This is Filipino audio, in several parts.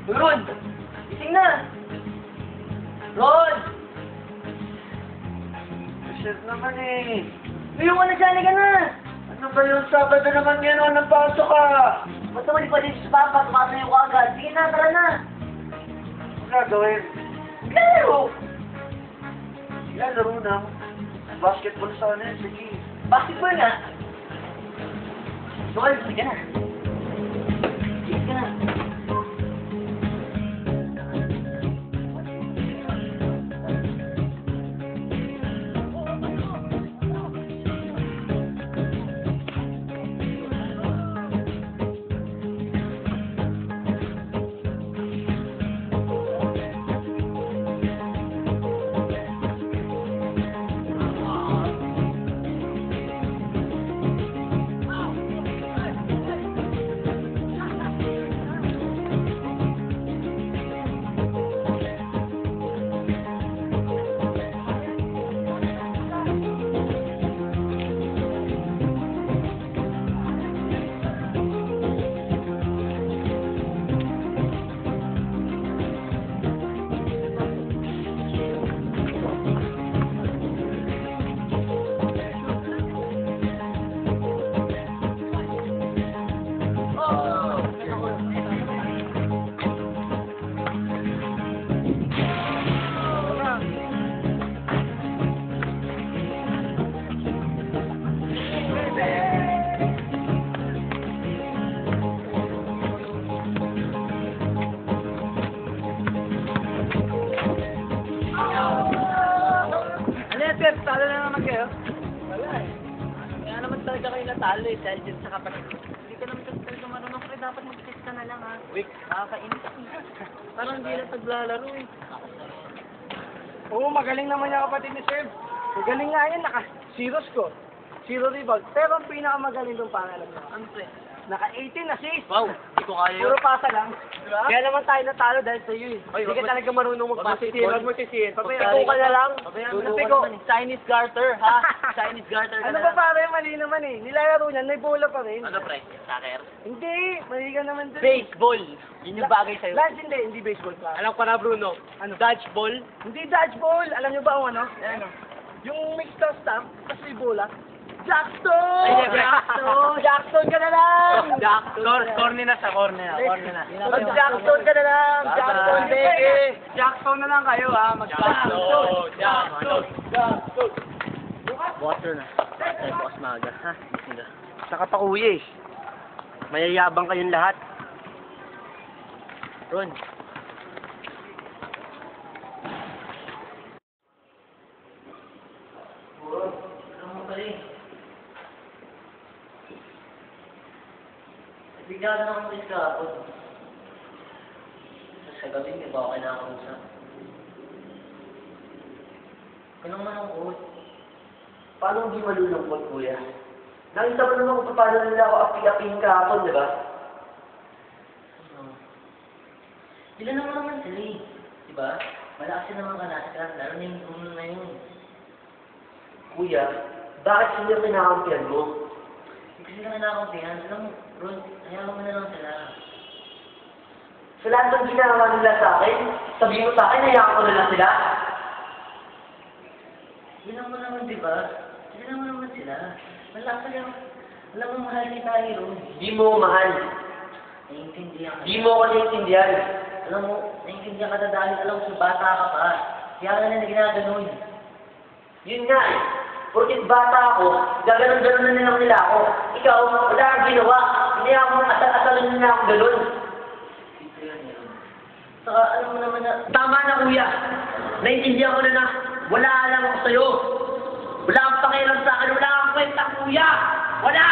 Ron! Gising na! Ron! Shit naman eh. Ngayon ka na dyan, ka na! Ano ba yung Sabado naman ngayon? Nagpasok ka? Ba't naman di pa dito sa papa? Tumasayo ka agad. Sige na, tara na! Ano gagawin? Laro! Yan, laro na. Basketball sana yun. Sige. Basketball nga! Ron, sige na! Sige ka na! Sir, talo na naman kayo. Wala eh. Kaya naman talaga kayo natalo eh, dahil dyan sa kapatid. Hindi ka naman talaga marunong kaya dapat mag-test ka na lang ha. Wait. Nakakainis eh. Parang hindi na paglalaro eh. Oo, magaling naman yung kapatid ni Sir. Magaling nga yan, naka-zeros ko. Zero rebound. Pero ang pinakamagaling doon pangalan mo. Ano pre? Naka-18 assist. Wow, hindi ko kaya Puro yun. pasa lang. Diba? Kaya naman tayo natalo dahil sa iyo eh. Ay, Hindi ka talaga marunong mag-basketball. Huwag mo sisihin. Pabayaan Pabayaan ka na lang. Pabayaan mo na Kasi naman eh. Chinese garter ha? Chinese garter ka Ano na ba lang. pare, mali naman eh. Nilalaro niyan, may bola pa rin. Ano pre? Soccer? Hindi, mali ka naman dun. Baseball. Yun yung bagay sa'yo. Lance, hindi baseball pa. Alam ko na Bruno. Ano? Dodgeball? Hindi dodgeball. Alam niyo ba ang ano? Ano? Yung mixed stamp, tapos may bola. Jackson! Ay, Jackson! Jackson ka na lang! Jackson. Corny na sa corny na. Corny na. Mag Jackson ka na lang! Jackson, baby! Jackson na lang kayo ha! Jackson! Jackson! Water na. Ay, bukas maaga. Ha? Sila. Saka pa kuya eh. Mayayabang kayong lahat. Ron. Ano mo pala eh? Bigla na akong miss kahapon. Tapos sa gabi, hindi ba ako kinakausap? Anong malungkot? Paano hindi malulungkot, kuya? Nakita mo naman kung paano nila ako api-apihin kahapon, di ba? Ano? Ilan naman sila eh. Diba? Malakas yun naman ka na. Lalo na yung Bruno na yun. Kuya, bakit sila kinakampihan mo? Hindi sila nakakampihan. Alam mo, Ron, hayaan mo na lang sila. Sa lahat ng ginawa nila sa akin, sabihin mo sa akin, hayaan ko na lang sila. Bilang mo naman, diba? Bilang mo naman sila. Malakas lang. Alam mo, mahal kita ni Ron. Di mo mahal. Naiintindihan ka. Di mo ako naiintindihan. Alam mo, naiintindihan ka na dahil alam mo, bata ka pa. Kaya ka na ginaganon. Yun nga eh. Porkit bata ako, gaganon-ganon na nilang nila ako. Ikaw, wala kang ginawa. Hindi ako asal-asalin nila ako ganon. Dito yan, Ron. Saka, alam mo naman na, Tama na kuya. Naiintindihan ko na wala lang ako sa'yo. Wala kang pakialam sa akin. Wala kang kwenta kuya. Wala!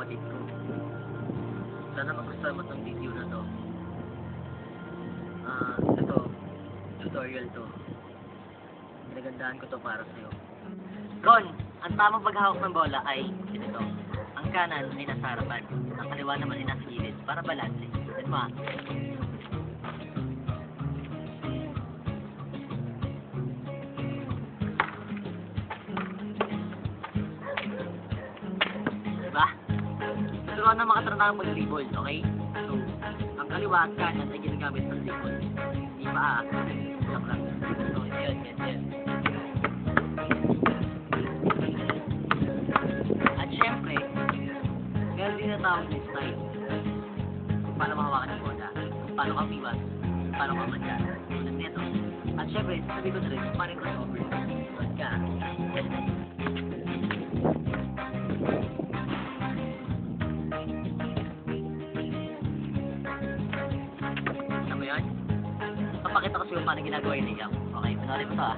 kapatid ko. Sana magustuhan mo itong video na to. Ito, tutorial to. Pinagandahan ko to para sa'yo. Ron, ang tamang paghahawak ng bola ay ito. Ang kanan ay nasa harapan. Ang kaliwa naman ay nasa gilid para balanse. Yan mo. Diba? Turuan na makatratakang mag-dribble, okay? So, ang kaliwa at kanan ay ginagamit sa dribble. Hindi pa lang lang. So, yun. At syempre, meron din na tawag ng style. Kung paano mahawakan ng bola, kung paano kang iwas, kung paano kang manda. Tulad nito. At syempre, sabi ko na rin, kung paano yung crossover. Tulad ka. Alam mo yun? Papakita ko sa'yo paano ginagawa yung layup. Okay, panoorin mo to ah.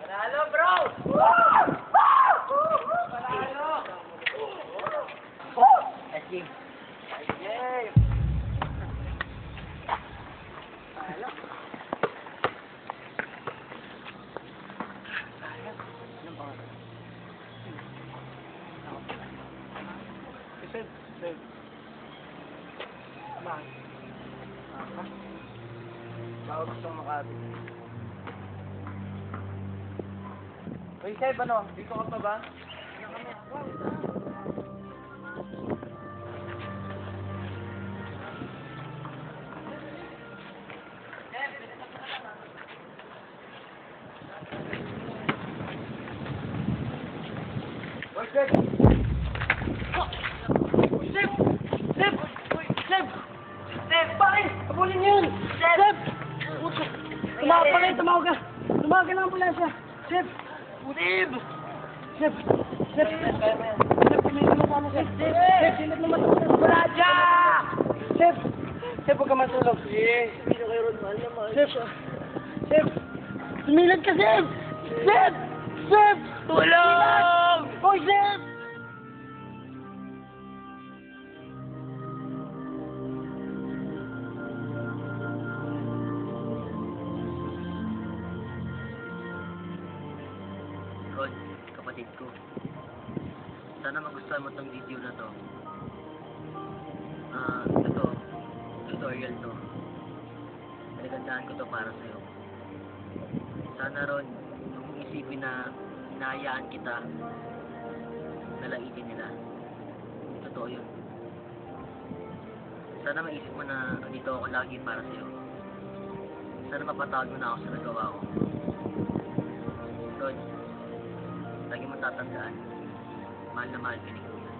Panalo, bro! Panalo! Let's game. Yay! Panalo. Anong pangalan? Save. Ama. Baka gusto Makati. Uy, Seb, ano? Dito ka pa ba? Uy, Seb! Seb! Bakit? Abulin yun! Seb! Tumawag ka! Tumawag ka ng ambulansya! Seb! Seb! Seb! Seb! May sumasama Seb! Seb! Sinat naman ako sa Baradya! Seb! Seb, huwag ka matulog. Sige. Hindi na kayo ron. Mahal na mahal siya. Seb! Sumilad ka, Seb! Seb! Seb! Tulong! Hoy, Seb! Ron, kapatid ko. Sana magustuhan mo tong video na to. Ito, tutorial to. Pinagandahan ko to para sa'yo. Sana Ron, kung isipin na hinahayaan kita, nalaitin nila. Totoo yun. Sana maisip mo na dito ako lagi para sa'yo. Sana mapatawad mo na ako sa nagawa ko. Ron, lagi mo tatandaan, mahal na mahal ka ni Kuya.